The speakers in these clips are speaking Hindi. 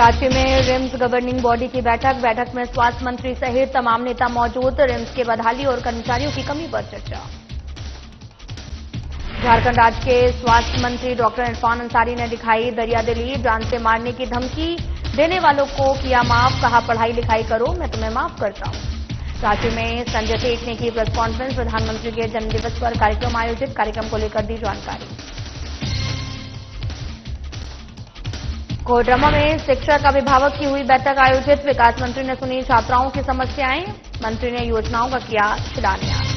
राज्य में रिम्स गवर्निंग बॉडी की बैठक में स्वास्थ्य मंत्री सहित तमाम नेता मौजूद। रिम्स के बदहाली और कर्मचारियों की कमी पर चर्चा। झारखंड राज्य के स्वास्थ्य मंत्री डॉक्टर इरफान अंसारी ने दिखाई दरियादिली। जान से मारने की धमकी देने वालों को किया माफ, कहा पढ़ाई लिखाई करो, मैं तुम्हें माफ करता हूं। राज्य में संजय सेठ ने की प्रेस कॉन्फ्रेंस। प्रधानमंत्री के जन्मदिवस पर कार्यक्रम आयोजित, कार्यक्रम को लेकर दी जानकारी। कोडरमा में शिक्षक अभिभावक की हुई बैठक आयोजित। विकास मंत्री ने सुनी छात्राओं की समस्याएं। मंत्री ने योजनाओं का किया शिलान्यास।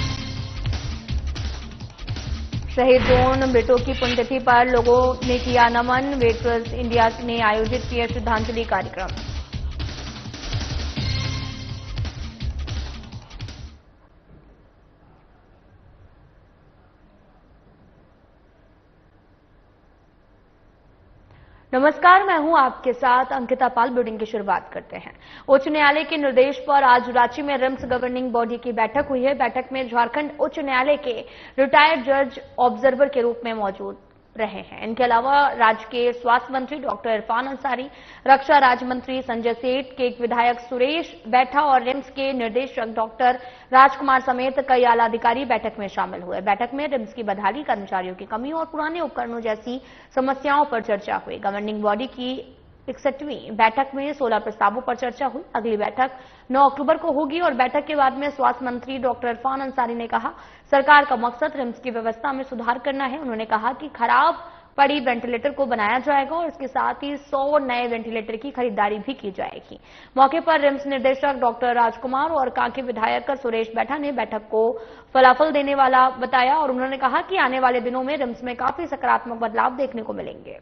शहीद जोन बेटों की पुण्यतिथि पर लोगों ने किया नमन। वेटर्स इंडिया ने आयोजित किया श्रद्धांजलि कार्यक्रम। नमस्कार, मैं हूं आपके साथ अंकिता पाल। बुलेटिन की शुरुआत करते हैं। उच्च न्यायालय के निर्देश पर आज रांची में रिम्स गवर्निंग बॉडी की बैठक हुई है। बैठक में झारखंड उच्च न्यायालय के रिटायर्ड जज ऑब्जर्वर के रूप में मौजूद रहे हैं। इनके अलावा राज्य के स्वास्थ्य मंत्री डॉक्टर इरफान अंसारी, रक्षा राज्य मंत्री संजय सेठ, के एक विधायक सुरेश बैठा और रिम्स के निर्देशक डॉक्टर राजकुमार समेत कई आला अधिकारी बैठक में शामिल हुए। बैठक में रिम्स की बदहाली, कर्मचारियों की कमी और पुराने उपकरणों जैसी समस्याओं पर चर्चा हुई। गवर्निंग बॉडी की 61वीं बैठक में 16 प्रस्तावों पर चर्चा हुई। अगली बैठक 9 अक्टूबर को होगी और बैठक के बाद में स्वास्थ्य मंत्री डॉक्टर इरफान अंसारी ने कहा, सरकार का मकसद रिम्स की व्यवस्था में सुधार करना है। उन्होंने कहा कि खराब पड़ी वेंटिलेटर को बनाया जाएगा और इसके साथ ही 100 नए वेंटिलेटर की खरीदारी भी की जाएगी। मौके पर रिम्स निदेशक डॉक्टर राजकुमार और कांके विधायक सुरेश बैठा ने बैठक को फलाफल देने वाला बताया और उन्होंने कहा कि आने वाले दिनों में रिम्स में काफी सकारात्मक बदलाव देखने को मिलेंगे।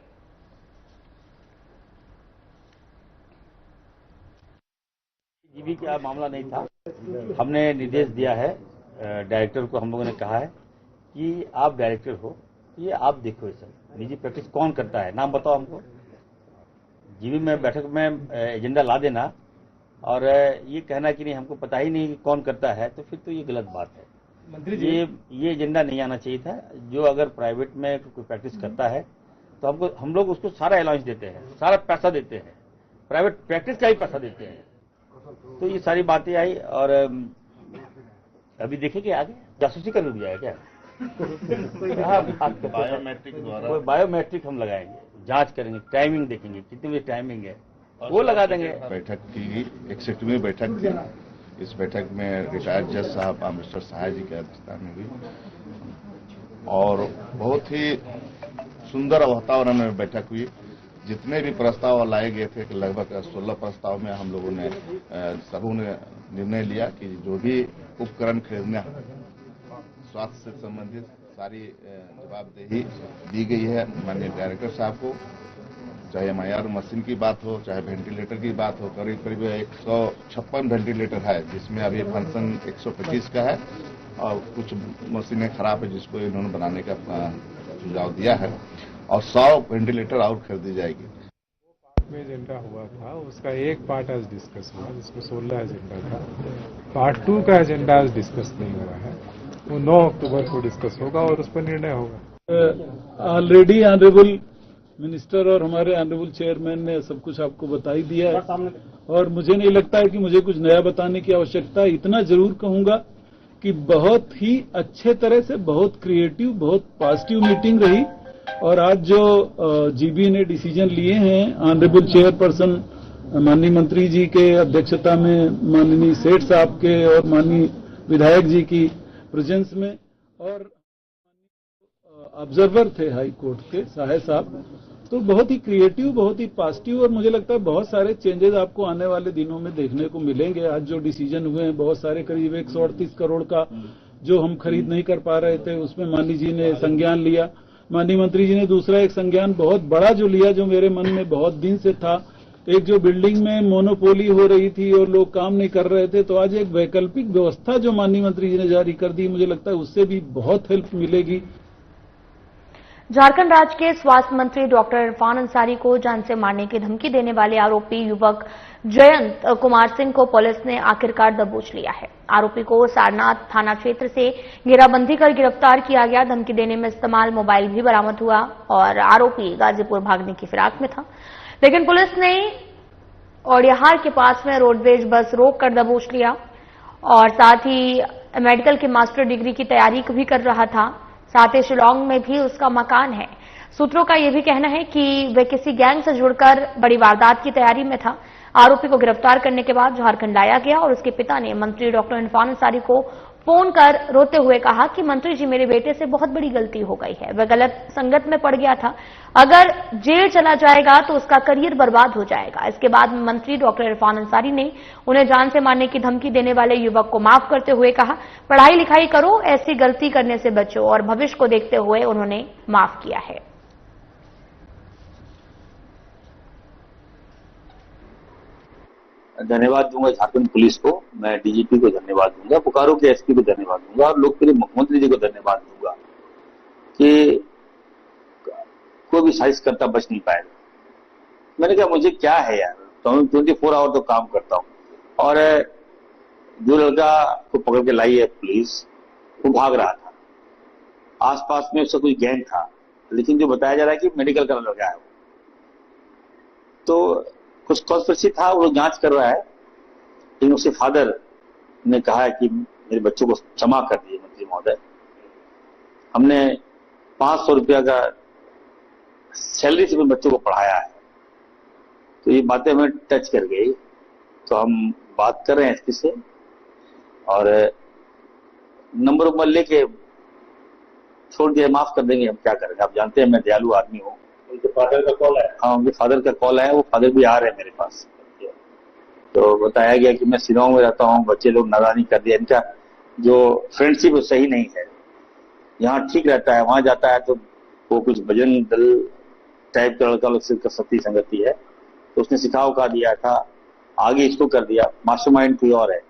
जीबी का मामला नहीं था। हमने निर्देश दिया है डायरेक्टर को। हम लोगों ने कहा है कि आप डायरेक्टर हो, ये आप देखो ये सब निजी प्रैक्टिस कौन करता है, नाम बताओ हमको। जीबी में बैठक में एजेंडा ला देना और ये कहना कि नहीं हमको पता ही नहीं कि कौन करता है, तो फिर तो ये गलत बात है। मंत्री जी, ये एजेंडा नहीं आना चाहिए था। जो अगर प्राइवेट में कोई प्रैक्टिस करता है तो हम लोग उसको सारा अलाउंस देते हैं, सारा पैसा देते हैं, प्राइवेट प्रैक्टिस का ही पैसा देते हैं। तो ये सारी बातें आई और अभी देखेंगे आगे जासूसी का रुक जाएगा क्या? बायोमेट्रिक द्वारा बायोमेट्रिक हम लगाएंगे, जांच करेंगे, टाइमिंग देखेंगे कितनी बजे टाइमिंग है वो लगा देंगे। बैठक की 61वीं बैठक थी। इस बैठक में रिटायर्ड जज साहब मिस्टर सहाय जी की अध्यक्षता में हुई और बहुत ही सुंदर वातावरण में बैठक हुई। जितने भी प्रस्ताव लाए गए थे, लगभग 16 प्रस्ताव में हम लोगों ने सबों ने निर्णय लिया कि जो भी उपकरण खरीदना स्वास्थ्य से संबंधित सारी जवाबदेही दी गई है माननीय डायरेक्टर साहब को। चाहे MIR मशीन की बात हो, चाहे वेंटिलेटर की बात हो, करीब करीब 156 वेंटिलेटर है, जिसमें अभी फंक्शन 125 का है और कुछ मशीनें खराब है जिसको इन्होंने बनाने का सुझाव दिया है और 100 वेंटिलेटर और खरीदी जाएगी। में एजेंडा हुआ था, उसका एक पार्ट आज डिस्कस हुआ, जिसमें 16 एजेंडा था। पार्ट 2 का एजेंडा आज डिस्कस नहीं हो रहा है, वो 9 अक्टूबर को डिस्कस होगा और उस पर निर्णय होगा। ऑलरेडी ऑनरेबल मिनिस्टर और हमारे ऑनरेबल चेयरमैन ने सब कुछ आपको बता ही दिया है और मुझे नहीं लगता है कि मुझे कुछ नया बताने की आवश्यकता है। इतना जरूर कहूंगा कि बहुत ही अच्छे तरह से, बहुत क्रिएटिव, बहुत पॉजिटिव मीटिंग रही और आज जो जीबी ने डिसीजन लिए हैं ऑनरेबल चेयरपर्सन माननीय मंत्री जी के अध्यक्षता में, माननीय सेठ साहब के और माननीय विधायक जी की प्रेजेंस में और ऑब्जर्वर थे हाई कोर्ट के सहाय साहब, तो बहुत ही क्रिएटिव, बहुत ही पॉजिटिव और मुझे लगता है बहुत सारे चेंजेस आपको आने वाले दिनों में देखने को मिलेंगे। आज जो डिसीजन हुए हैं बहुत सारे, करीब 138 करोड़ का जो हम खरीद नहीं कर पा रहे थे उसमें माननीय जी ने संज्ञान लिया। माननीय मंत्री जी ने दूसरा एक संज्ञान बहुत बड़ा जो लिया, जो मेरे मन में बहुत दिन से था। एक जो बिल्डिंग में मोनोपोली हो रही थी और लोग काम नहीं कर रहे थे, तो आज एक वैकल्पिक व्यवस्था जो माननीय मंत्री जी ने जारी कर दी, मुझे लगता है उससे भी बहुत हेल्प मिलेगी। झारखंड राज्य के स्वास्थ्य मंत्री डॉक्टर इरफान अंसारी को जान से मारने की धमकी देने वाले आरोपी युवक जयंत कुमार सिंह को पुलिस ने आखिरकार दबोच लिया है। आरोपी को सारनाथ थाना क्षेत्र से घेराबंदी कर गिरफ्तार किया गया। धमकी देने में इस्तेमाल मोबाइल भी बरामद हुआ और आरोपी गाजीपुर भागने की फिराक में था, लेकिन पुलिस ने औडिहार के पास में रोडवेज बस रोक कर दबोच लिया और साथ ही मेडिकल की मास्टर डिग्री की तैयारी भी कर रहा था। साथ ही शिलांग में भी उसका मकान है। सूत्रों का यह भी कहना है कि वह किसी गैंग से जुड़कर बड़ी वारदात की तैयारी में था। आरोपी को गिरफ्तार करने के बाद झारखंड लाया गया और उसके पिता ने मंत्री डॉक्टर इरफान अंसारी को फोन कर रोते हुए कहा कि मंत्री जी, मेरे बेटे से बहुत बड़ी गलती हो गई है, वह गलत संगत में पड़ गया था, अगर जेल चला जाएगा तो उसका करियर बर्बाद हो जाएगा। इसके बाद मंत्री डॉक्टर इरफान अंसारी ने उन्हें जान से मारने की धमकी देने वाले युवक को माफ करते हुए कहा, पढ़ाई लिखाई करो, ऐसी गलती करने से बचो, और भविष्य को देखते हुए उन्होंने माफ किया है। धन्यवाद दूंगा झारखंड पुलिस को, मैं डीजीपी को धन्यवाद दूंगा, बोकारो के एसपी को धन्यवाद दूंगा और लोकप्रिय मुख्यमंत्री जी को धन्यवाद दूंगा कि कोई भी साजिश करता बच नहीं पाएगा। मैंने कहा मुझे क्या है यार, तो मैं 24 आवर तो काम करता हूं। और जो लड़का को पकड़ के लाई है पुलिस, वो भाग रहा था, आसपास में उसका कोई गैंग था, लेकिन जो बताया जा रहा है कि मेडिकल का लड़का है, तो कुछ कॉन्स्पिरेसी था, वो जांच कर रहा है। लेकिन उसके फादर ने कहा है कि मेरे बच्चों को क्षमा कर दिए मंत्री महोदय, हमने 500 रुपया का सैलरी से बच्चों को पढ़ाया है। तो ये बातें हमें टच कर गई, तो हम बात कर रहे हैं एसपी से और नंबर लेके छोड़ दिया, माफ कर देंगे, हम क्या करेंगे, आप जानते हैं मैं दयालु आदमी हूँ। उनके फादर का कॉल है? हाँ, उनके फादर का कॉल है, वो फादर भी आ रहे हैं मेरे पास। तो बताया गया कि मैं शिलांग में रहता हूँ, बच्चे लोग नादानी कर दिया, इनका जो फ्रेंडशिप सही नहीं है, यहाँ ठीक रहता है, वहां जाता है तो वो कुछ बजरंग दल टाइप का लड़का लोग से सती संगति है, तो उसने सिखाव का दिया था, आगे इसको कर दिया, मास्टरमाइंड कोई और है,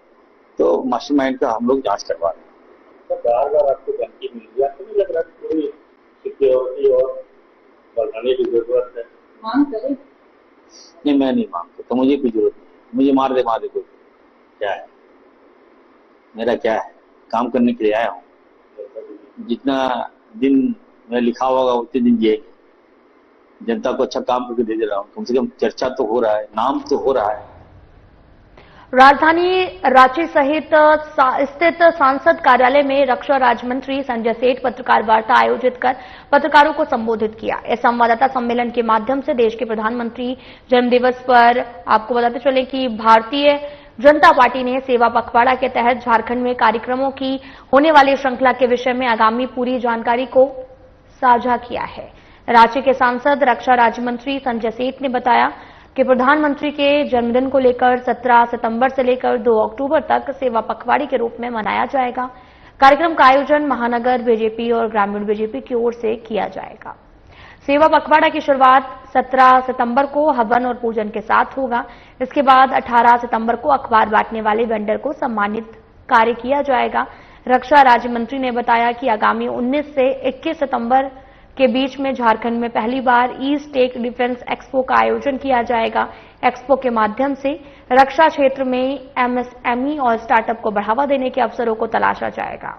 तो मास्टरमाइंड का हम लोग जांच करवा रहे हैं। बार बार आपको धमकी मिल रही है, आपको नहीं लग रहा कि पूरी सिक्योरिटी और बढ़ाने की जरूरत है? मांग करें? नहीं, मैं नहीं मांगता, तो मुझे कोई जरूरत नहीं, मुझे मार दे कोई, क्या है, मेरा क्या है, काम करने के लिए आया हूँ, जितना दिन मैं लिखा होगा उतने दिन जिएंगे, जनता को अच्छा काम करके दे रहा हूँ, कम से कम चर्चा तो हो रहा है, नाम तो हो रहा है। राजधानी रांची सहित स्थित सांसद कार्यालय में रक्षा राज्य मंत्री संजय सेठ पत्रकार वार्ता आयोजित कर पत्रकारों को संबोधित किया। इस संवाददाता सम्मेलन के माध्यम से देश के प्रधानमंत्री जन्मदिवस पर आपको बताते चले कि भारतीय जनता पार्टी ने सेवा पखवाड़ा के तहत झारखंड में कार्यक्रमों की होने वाली श्रृंखला के विषय में आगामी पूरी जानकारी को साझा किया है। रांची के सांसद रक्षा राज्य मंत्री संजय सेठ ने बताया कि प्रधानमंत्री के जन्मदिन को लेकर 17 सितंबर से लेकर 2 अक्टूबर तक सेवा पखवाड़े के रूप में मनाया जाएगा। कार्यक्रम का आयोजन महानगर बीजेपी और ग्रामीण बीजेपी की ओर से किया जाएगा। सेवा पखवाड़ा की शुरुआत 17 सितंबर को हवन और पूजन के साथ होगा। इसके बाद 18 सितंबर को अखबार बांटने वाले वेंडर को सम्मानित कार्य किया जाएगा। रक्षा राज्य मंत्री ने बताया कि आगामी 19 से 21 सितंबर के बीच में झारखंड में पहली बार ईस्ट टेक डिफेंस एक्सपो का आयोजन किया जाएगा। एक्सपो के माध्यम से रक्षा क्षेत्र में एमएसएमई और स्टार्टअप को बढ़ावा देने के अवसरों को तलाशा जाएगा।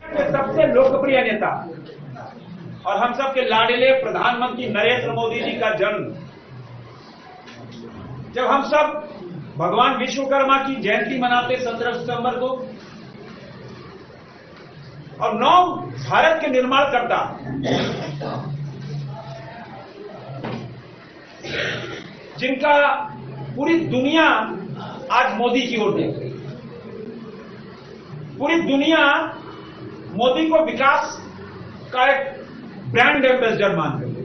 सबसे लोकप्रिय नेता और हम सबके लाडले प्रधानमंत्री नरेंद्र मोदी जी का जन्म, जब हम सब भगवान विश्वकर्मा की जयंती मनाते 17 सितंबर को, और 9 भारत के निर्माण करता जिनका पूरी दुनिया आज मोदी की ओर देख रही है, पूरी दुनिया मोदी को विकास का एक ब्रांड एम्बेसडर मान रही है।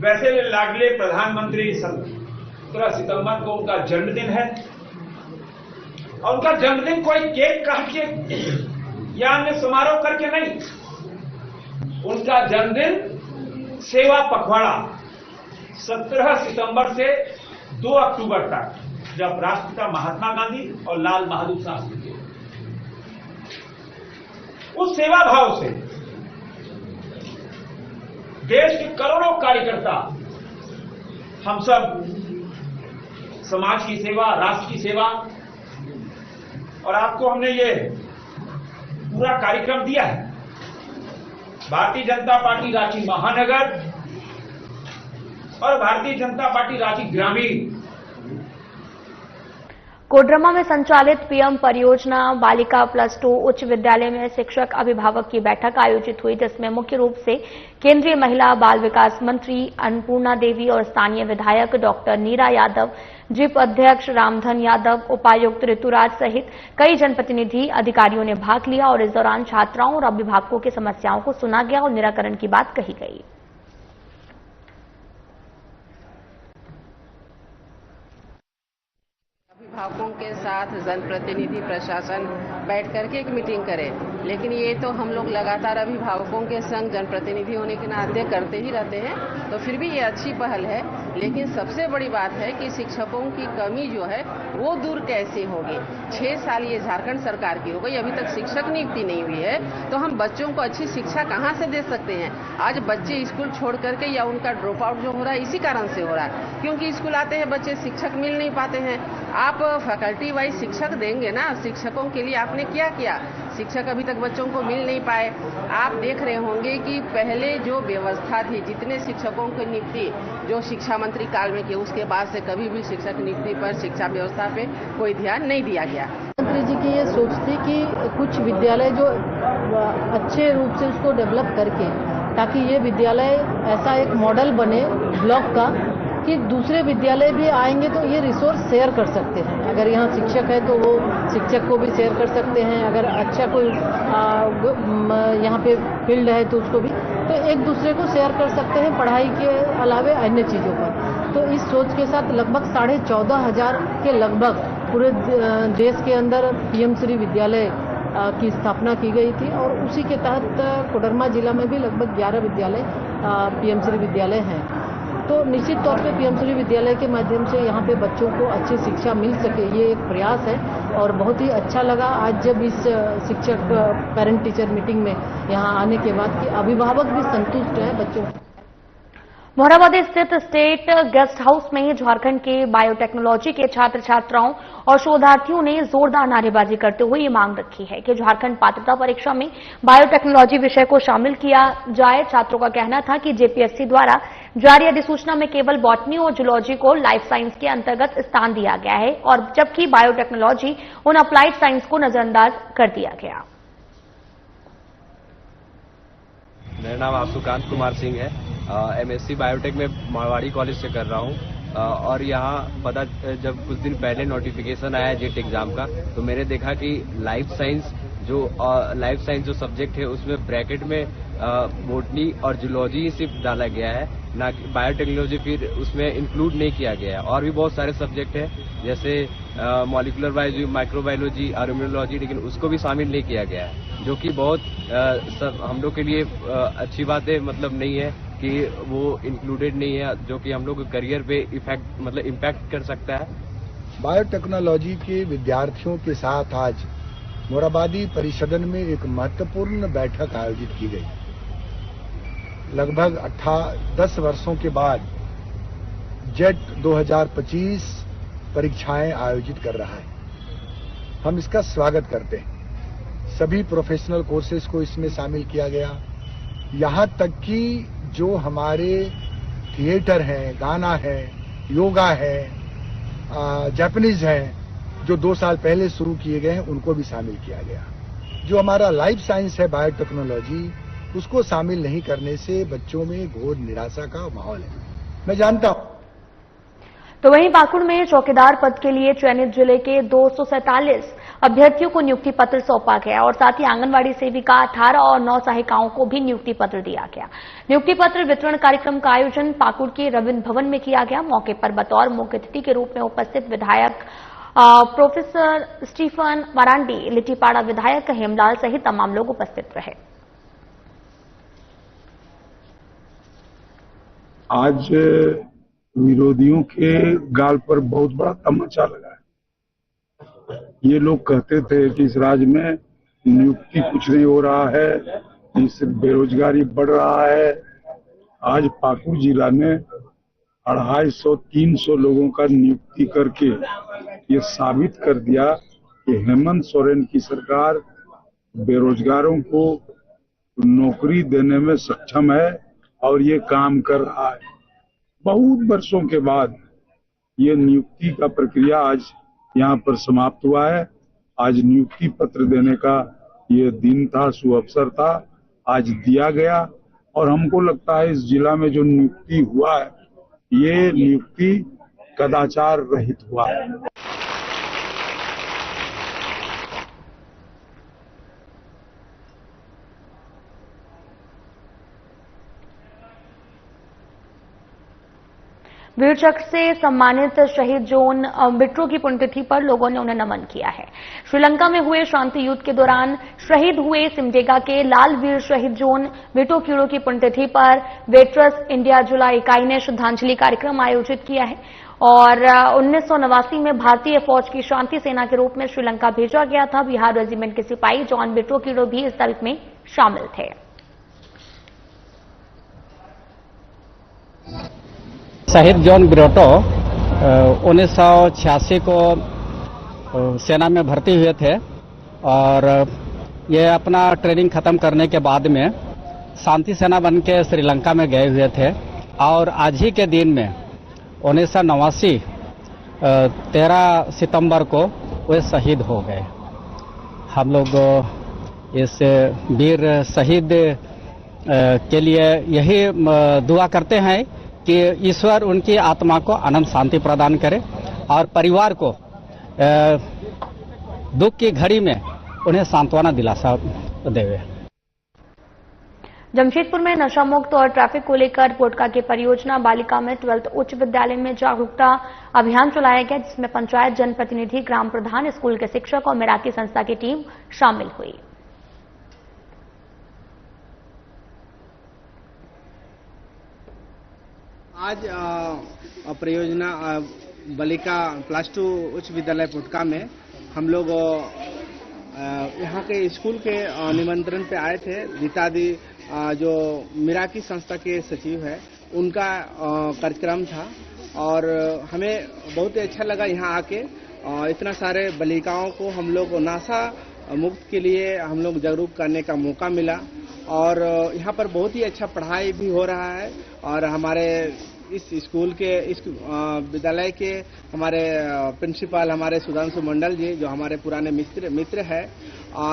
वैसे लाडले प्रधानमंत्री 17 सितंबर को उनका जन्मदिन है, और उनका जन्मदिन कोई केक काट के या अन्य समारोह करके नहीं, उनका जन्मदिन सेवा पखवाड़ा 17 सितंबर से 2 अक्टूबर तक, जब राष्ट्रपिता महात्मा गांधी और लाल बहादुर शास्त्री थे, उस सेवा भाव से देश के करोड़ों कार्यकर्ता, हम सब समाज की सेवा, राष्ट्र की सेवा, और आपको हमने ये पूरा कार्यक्रम दिया है। भारतीय जनता पार्टी रांची महानगर और भारतीय जनता पार्टी रांची ग्रामीण कोडरमा में संचालित पीएम परियोजना बालिका +2 उच्च विद्यालय में शिक्षक अभिभावक की बैठक आयोजित हुई, जिसमें मुख्य रूप से केंद्रीय महिला बाल विकास मंत्री अन्नपूर्णा देवी और स्थानीय विधायक डॉक्टर नीरा यादव, जिप अध्यक्ष रामधन यादव, उपायुक्त ऋतुराज सहित कई जनप्रतिनिधि अधिकारियों ने भाग लिया और इस दौरान छात्राओं और अभिभावकों की समस्याओं को सुना गया और निराकरण की बात कही गई। अभिभावकों के साथ जनप्रतिनिधि प्रशासन बैठ करके एक मीटिंग करे, लेकिन ये तो हम लोग लगातार अभिभावकों के संग जनप्रतिनिधि होने के नाते करते ही रहते हैं, तो फिर भी ये अच्छी पहल है। लेकिन सबसे बड़ी बात है कि शिक्षकों की कमी जो है वो दूर कैसे होगी। 6 साल ये झारखंड सरकार की हो गई, अभी तक शिक्षक नियुक्ति नहीं हुई है, तो हम बच्चों को अच्छी शिक्षा कहाँ से दे सकते हैं। आज बच्चे स्कूल छोड़ करके या उनका ड्रॉप आउट जो हो रहा है इसी कारण से हो रहा है, क्योंकि स्कूल आते हैं बच्चे, शिक्षक मिल नहीं पाते हैं। आप फैकल्टी वाइज शिक्षक देंगे ना, शिक्षकों के लिए आपने क्या किया? शिक्षक अभी तक बच्चों को मिल नहीं पाए। आप देख रहे होंगे कि पहले जो व्यवस्था थी, जितने शिक्षकों की नियुक्ति जो शिक्षा मंत्री काल में की, उसके बाद से कभी भी शिक्षक नियुक्ति पर, शिक्षा व्यवस्था पे कोई ध्यान नहीं दिया गया। मंत्री जी की ये सोच थी कि कुछ विद्यालय जो अच्छे रूप से उसको डेवलप करके, ताकि ये विद्यालय ऐसा एक मॉडल बने ब्लॉक का कि दूसरे विद्यालय भी आएंगे तो ये रिसोर्स शेयर कर सकते हैं। अगर यहाँ शिक्षक है तो वो शिक्षक को भी शेयर कर सकते हैं, अगर अच्छा कोई यहाँ पे फील्ड है तो उसको भी, तो एक दूसरे को शेयर कर सकते हैं पढ़ाई के अलावे अन्य चीज़ों पर। तो इस सोच के साथ लगभग 14,500 के लगभग पूरे देश के अंदर पीएम श्री विद्यालय की स्थापना की गई थी और उसी के तहत कोडरमा जिला में भी लगभग 11 विद्यालय पीएम श्री विद्यालय हैं। तो निश्चित तौर पे पीएम श्री विद्यालय के माध्यम से यहाँ पे बच्चों को अच्छी शिक्षा मिल सके, ये एक प्रयास है और बहुत ही अच्छा लगा आज जब इस शिक्षक पेरेंट टीचर मीटिंग में यहाँ आने के बाद कि अभिभावक भी संतुष्ट हैं बच्चों। मोरहाबादी स्थित स्टेट गेस्ट हाउस में झारखंड के बायोटेक्नोलॉजी के छात्र छात्राओं और शोधार्थियों ने जोरदार नारेबाजी करते हुए ये मांग रखी है कि झारखंड पात्रता परीक्षा में बायोटेक्नोलॉजी विषय को शामिल किया जाए। छात्रों का कहना था कि जेपीएससी द्वारा जारी अधिसूचना में केवल बॉटनी और जूलॉजी को लाइफ साइंस के अंतर्गत स्थान दिया गया है और जबकि बायोटेक्नोलॉजी उन अप्लाइड साइंस को नजरअंदाज कर दिया गया। मेरा नाम आशुकांत कुमार सिंह है। एमएससी बायोटेक में मारवाड़ी कॉलेज से कर रहा हूँ और यहाँ पता जब कुछ दिन पहले नोटिफिकेशन आया जेट एग्जाम का, तो मैंने देखा कि लाइफ साइंस जो सब्जेक्ट है उसमें ब्रैकेट में बोटनी और जूलॉजी सिर्फ डाला गया है, ना कि बायोटेक्नोलॉजी फिर उसमें इंक्लूड नहीं किया गया है। और भी बहुत सारे सब्जेक्ट हैं जैसे मॉलिकुलर बायोलॉजी, माइक्रोबायोलॉजी और इम्यूनोलॉजी, लेकिन उसको भी शामिल नहीं किया गया है, जो कि बहुत हम लोग के लिए अच्छी बात है, मतलब नहीं है कि वो इंक्लूडेड नहीं है, जो कि हम लोग करियर पे इम्पैक्ट कर सकता है। बायोटेक्नोलॉजी के विद्यार्थियों के साथ आज मोरहाबादी परिसदन में एक महत्वपूर्ण बैठक आयोजित की गई। लगभग 10 वर्षों के बाद जेट 2025 परीक्षाएं आयोजित कर रहा है। हम इसका स्वागत करते हैं। सभी प्रोफेशनल कोर्सेज को इसमें शामिल किया गया, यहां तक कि जो हमारे थिएटर हैं, गाना है, योगा है, जापानीज है, जो 2 साल पहले शुरू किए गए हैं, उनको भी शामिल किया गया। जो हमारा लाइफ साइंस है, बायोटेक्नोलॉजी, उसको शामिल नहीं करने से बच्चों में घोर निराशा का माहौल है, मैं जानता हूं। तो वहीं पाकुड़ में चौकीदार पद के लिए चयनित जिले के 247 अभ्यर्थियों को नियुक्ति पत्र सौंपा गया और साथ ही आंगनबाड़ी सेविका 18 और 9 सहायिकाओं को भी नियुक्ति पत्र दिया गया। नियुक्ति पत्र वितरण कार्यक्रम का आयोजन पाकुड़ के रविंद्र भवन में किया गया। मौके पर बतौर मुख्य अतिथि के रूप में उपस्थित विधायक प्रोफेसर स्टीफन मरांडी, लिट्टीपाड़ा विधायक हेमलाल सहित तमाम लोग उपस्थित रहे। आज विरोधियों के गाल पर बहुत बड़ा तमाचा लगा है। ये लोग कहते थे कि इस राज्य में नियुक्ति कुछ नहीं हो रहा है, इससे बेरोजगारी बढ़ रहा है। आज पाकुड़ जिला ने 250-300 लोगों का नियुक्ति करके ये साबित कर दिया कि हेमंत सोरेन की सरकार बेरोजगारों को नौकरी देने में सक्षम है और ये काम कर रहा है। बहुत वर्षों के बाद ये नियुक्ति का प्रक्रिया आज यहाँ पर समाप्त हुआ है। आज नियुक्ति पत्र देने का ये दिन था, सुअवसर था, आज दिया गया और हमको लगता है इस जिला में जो नियुक्ति हुआ है ये नियुक्ति कदाचार रहित हुआ है। वीर चक्र से सम्मानित शहीद जोन बिट्रो की पुण्यतिथि पर लोगों ने उन्हें नमन किया है। श्रीलंका में हुए शांति युद्ध के दौरान शहीद हुए सिमडेगा के लाल वीर शहीद जोन बिट्रो कीड़ो की पुण्यतिथि पर वेटरस इंडिया जुलाई इकाई ने श्रद्धांजलि कार्यक्रम आयोजित किया है और 1989 में भारतीय फौज की शांति सेना के रूप में श्रीलंका भेजा गया था। बिहार रेजिमेंट के सिपाही जॉन बिट्रो कीड़ो भी इस दल में शामिल थे। शहीद जॉन बिट्रो 1986 को सेना में भर्ती हुए थे और ये अपना ट्रेनिंग खत्म करने के बाद में शांति सेना बन के श्रीलंका में गए हुए थे और आज ही के दिन में 1989 13 सितंबर को वे शहीद हो गए। हम लोग इस वीर शहीद के लिए यही दुआ करते हैं कि ईश्वर उनकी आत्मा को अनंत शांति प्रदान करे और परिवार को दुख की घड़ी में उन्हें सांत्वना दिलासा देवे। जमशेदपुर में नशा मुक्त और ट्रैफिक को लेकर पोटका की परियोजना बालिका में 12th उच्च विद्यालय में जागरूकता अभियान चलाया गया, जिसमें पंचायत, जनप्रतिनिधि, ग्राम प्रधान, स्कूल के शिक्षक और मिराकी संस्था की टीम शामिल हुई। आज परियोजना बालिका +2 उच्च विद्यालय पोटका में हम लोग यहाँ के स्कूल के निमंत्रण पे आए थे। गीता दी जो मिराकी संस्था के सचिव है, उनका कार्यक्रम था और हमें बहुत ही अच्छा लगा यहाँ आके। इतना सारे बालिकाओं को हम लोग नशा मुक्त के लिए हम लोग जागरूक करने का मौका मिला और यहाँ पर बहुत ही अच्छा पढ़ाई भी हो रहा है और हमारे इस स्कूल के इस विद्यालय के हमारे प्रिंसिपल हमारे सुधांशु मंडल जी, जो हमारे पुराने मित्र है,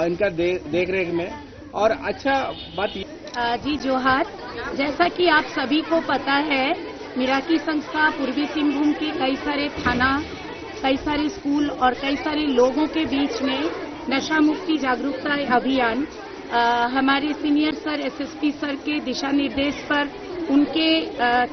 इनका देख रेख में और अच्छा बात जी जोहार। जैसा कि आप सभी को पता है, मिराकी संस्था पूर्वी सिंहभूम के कई सारे थाना, कई सारे स्कूल और कई सारे लोगों के बीच में नशा मुक्ति जागरूकता अभियान हमारे सीनियर सर एसएसपी सर के दिशा निर्देश पर उनके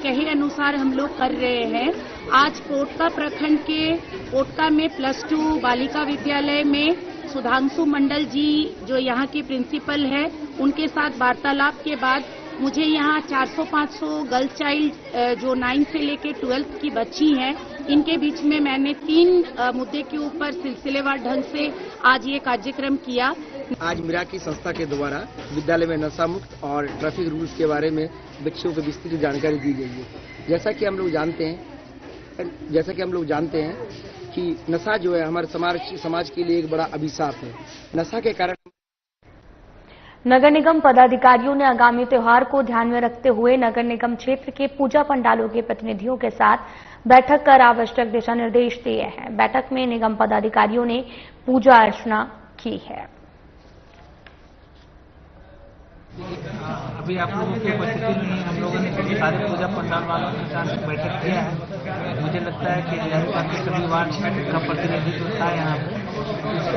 कहे अनुसार हम लोग कर रहे हैं। आज पोटका प्रखंड के पोटका में +2 बालिका विद्यालय में सुधांशु मंडल जी, जो यहाँ के प्रिंसिपल है, उनके साथ वार्तालाप के बाद मुझे यहाँ 400-500 गर्ल चाइल्ड जो 9 से लेके 12th की बच्ची हैं, इनके बीच में मैंने 3 मुद्दे के ऊपर सिलसिलेवार ढंग से आज ये कार्यक्रम किया। आज मिराकी संस्था के द्वारा विद्यालय में नशा मुक्त और ट्रैफिक रूल्स के बारे में बच्चों को विस्तृत जानकारी दी गई है। जैसा कि हम लोग जानते हैं कि नशा जो है हमारे समाज के लिए एक बड़ा अभिशाप है। नशा के कारण नगर निगम पदाधिकारियों ने आगामी त्योहार को ध्यान में रखते हुए नगर निगम क्षेत्र के पूजा पंडालों के प्रतिनिधियों के साथ बैठक कर आवश्यक दिशा निर्देश दिए हैं। बैठक में निगम पदाधिकारियों ने पूजा अर्चना की है। अभी आप लोगों की उपस्थिति में हम लोगों ने सारे पूजा पंडाल वालों के साथ बैठक किया है। मुझे लगता है कि हरियाणा के सभी वार्ड का प्रतिनिधित्व था यहाँ पे।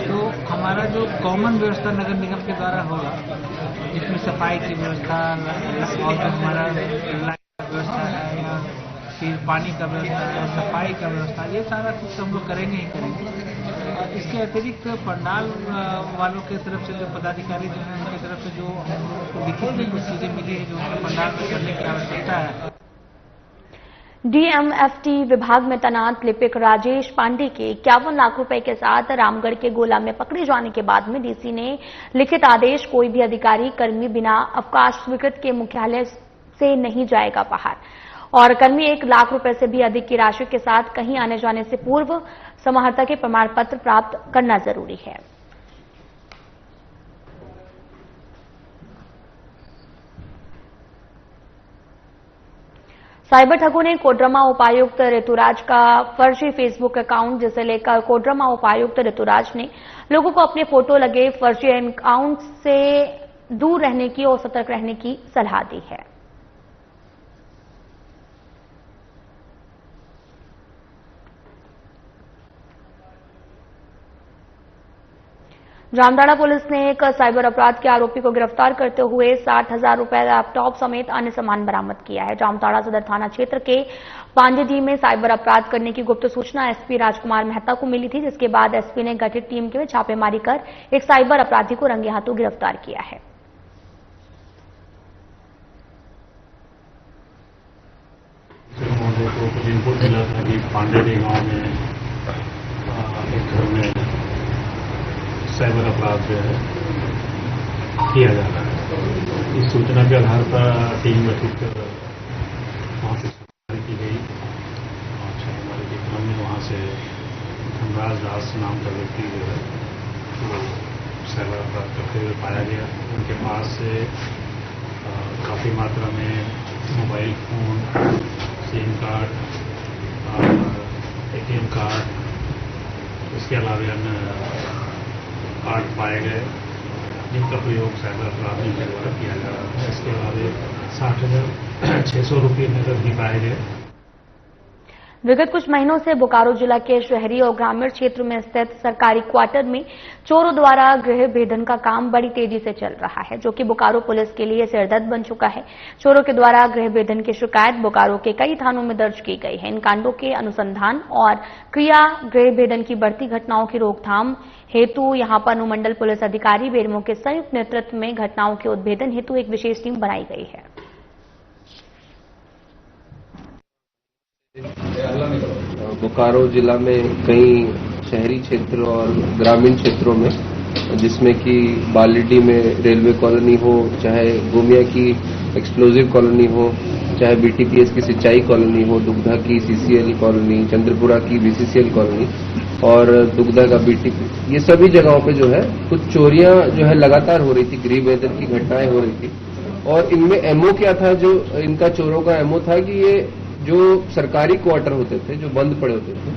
तो हमारा जो कॉमन व्यवस्था नगर निगम के द्वारा होगा, जिसमें सफाई की व्यवस्था और जो हमारा लाइट का व्यवस्था है या फिर पानी का व्यवस्था है, सफाई का व्यवस्था, ये सारा कुछ हम लोग करेंगे ही करेंगे। इसके अतिरिक्त पंडाल वालों की तरफ से जो पदाधिकारी जो है, उनकी तरफ से जो हमको लिखित में कुछ चीजें मिली है जो पंडाल में करने की आवश्यकता है। डीएमएफटी विभाग में तैनात लिपिक राजेश पांडे के 51 लाख रुपए के साथ रामगढ़ के गोला में पकड़े जाने के बाद में डीसी ने लिखित आदेश, कोई भी अधिकारी कर्मी बिना अवकाश स्वीकृत के मुख्यालय से नहीं जाएगा बाहर और कर्मी 1 लाख रुपए से भी अधिक की राशि के साथ कहीं आने जाने से पूर्व समाहर्ता के प्रमाण पत्र प्राप्त करना जरूरी है। साइबर ठगों ने कोडरमा उपायुक्त ऋतुराज का फर्जी फेसबुक अकाउंट, जिसे लेकर कोडरमा उपायुक्त ऋतुराज ने लोगों को अपने फोटो लगे फर्जी अकाउंट से दूर रहने की और सतर्क रहने की सलाह दी है। जामताड़ा पुलिस ने एक साइबर अपराध के आरोपी को गिरफ्तार करते हुए 60,000 रुपए लैपटॉप समेत अन्य सामान बरामद किया है। जामताड़ा सदर थाना क्षेत्र के पांडेडी में साइबर अपराध करने की गुप्त सूचना एसपी राजकुमार मेहता को मिली थी, जिसके बाद एसपी ने गठित टीम के छापेमारी कर एक साइबर अपराधी को रंगे हाथों गिरफ्तार किया है। इनपुट मिला था कि पांडेडी गांव में एक घर में साइबर अपराध जो है किया जा रहा है। इस सूचना के आधार पर टीम गठित कर वहाँ से छापेमारी की गई और छापेमारी के क्रम में वहाँ से धनराज दास नाम का व्यक्ति जो है वो साइबर अपराध करते हुए पाया गया। उनके पास से काफ़ी मात्रा में mobile phone, SIM card, ATM card, इसके अलावा अन्य कार्ड पाए गए जिनका प्रयोग साइबर अपराधियों के द्वारा किया जा रहा है। इसके अलावा 60,600 रुपये नकद भी पाए गए। विगत कुछ महीनों से बोकारो जिला के शहरी और ग्रामीण क्षेत्र में स्थित सरकारी क्वार्टर में चोरों द्वारा गृह भेदन का काम बड़ी तेजी से चल रहा है, जो कि बोकारो पुलिस के लिए सिरदर्द बन चुका है। चोरों के द्वारा गृह भेदन की शिकायत बोकारो के कई थानों में दर्ज की गई है। इन कांडों के अनुसंधान और क्रिया गृह भेदन की बढ़ती घटनाओं की रोकथाम हेतु यहां पर अनुमंडल पुलिस अधिकारी बेरमो के संयुक्त नेतृत्व में घटनाओं के उद्भेदन हेतु एक विशेष टीम बनाई गई है। बोकारो जिला में कई शहरी क्षेत्र और ग्रामीण क्षेत्रों में, जिसमें कि बालीडी में रेलवे कॉलोनी हो, चाहे गोमिया की एक्सप्लोजिव कॉलोनी हो, चाहे BTPS की सिंचाई कॉलोनी हो, दुग्धा की CCL कॉलोनी, चंद्रपुरा की BCCL कॉलोनी और दुग्धा का BTP, ये सभी जगहों पे जो है कुछ चोरियां जो है लगातार हो रही थी, गृह भेदन की घटनाएं हो रही थी। और इनमें एमओ क्या था, जो इनका चोरों का एमओ था कि ये जो सरकारी क्वार्टर होते थे, जो बंद पड़े होते थे,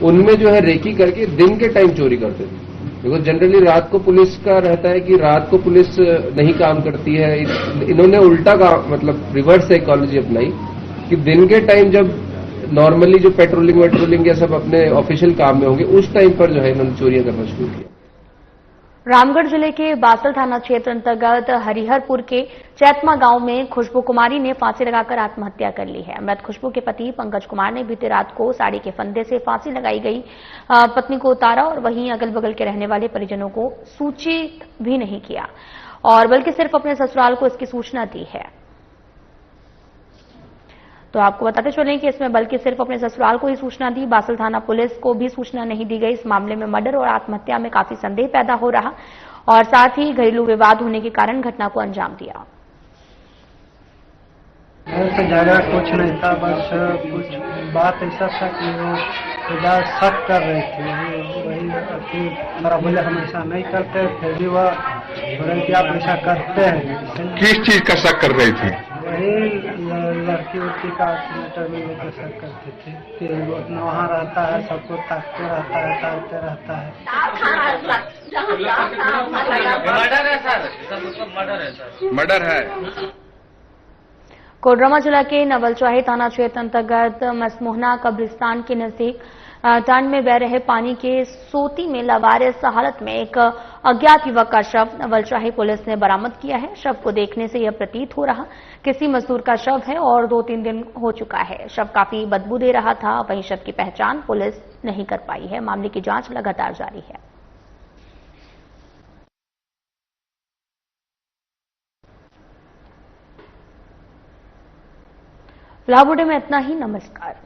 उनमें जो है रेकी करके दिन के टाइम चोरी करते थे। बिकॉज जनरली रात को पुलिस का रहता है कि रात को पुलिस नहीं काम करती है। इन्होंने उल्टा काम, मतलब रिवर्स साइकोलॉजी अपनाई कि दिन के टाइम जब नॉर्मली जो पेट्रोलिंग या सब अपने ऑफिशियल काम में होंगे, उस टाइम पर जो है इन्होंने चोरियां करना शुरू किया। रामगढ़ जिले के बासल थाना क्षेत्र अंतर्गत हरिहरपुर के चैतमा गांव में खुशबू कुमारी ने फांसी लगाकर आत्महत्या कर ली है। मृत खुशबू के पति पंकज कुमार ने बीती रात को साड़ी के फंदे से फांसी लगाई गई पत्नी को उतारा और वहीं अगल बगल के रहने वाले परिजनों को सूचित भी नहीं किया, और बल्कि सिर्फ अपने ससुराल को इसकी सूचना दी है। तो आपको बताते चलें कि इसमें बल्कि सिर्फ अपने ससुराल को ही सूचना दी, बासल थाना पुलिस को भी सूचना नहीं दी गई। इस मामले में मर्डर और आत्महत्या में काफी संदेह पैदा हो रहा और साथ ही घरेलू विवाद होने के कारण घटना को अंजाम दिया। ऐसा ज्यादा कुछ नहीं था, बस कुछ बात ऐसा था कि वो ज्यादा शक कर रहे थे। वही थोड़ा बोले हम ऐसा नहीं करते, फिर भी वह बोले कि आप ऐसा करते हैं। किस चीज का शक कर रही थी? वही लड़की उड़की का मैटर में लेकर शक करते थे कि वो अपना वहाँ रहता है, सबको ताकते रहता है, ताकते रहता है। मर्डर है। कोडरमा जिला के नवलचाही थाना क्षेत्र अंतर्गत मसमोहना कब्रिस्तान के नजदीक टन में बह रहे पानी के सोती में लवारिस हालत में एक अज्ञात युवक का शव नवलचाही पुलिस ने बरामद किया है। शव को देखने से यह प्रतीत हो रहा किसी मजदूर का शव है और 2-3 दिन हो चुका है। शव काफी बदबू दे रहा था। वहीं शव की पहचान पुलिस नहीं कर पाई है। मामले की जांच लगातार जारी है। फिलहाल बुलेटिन में इतना ही। नमस्कार।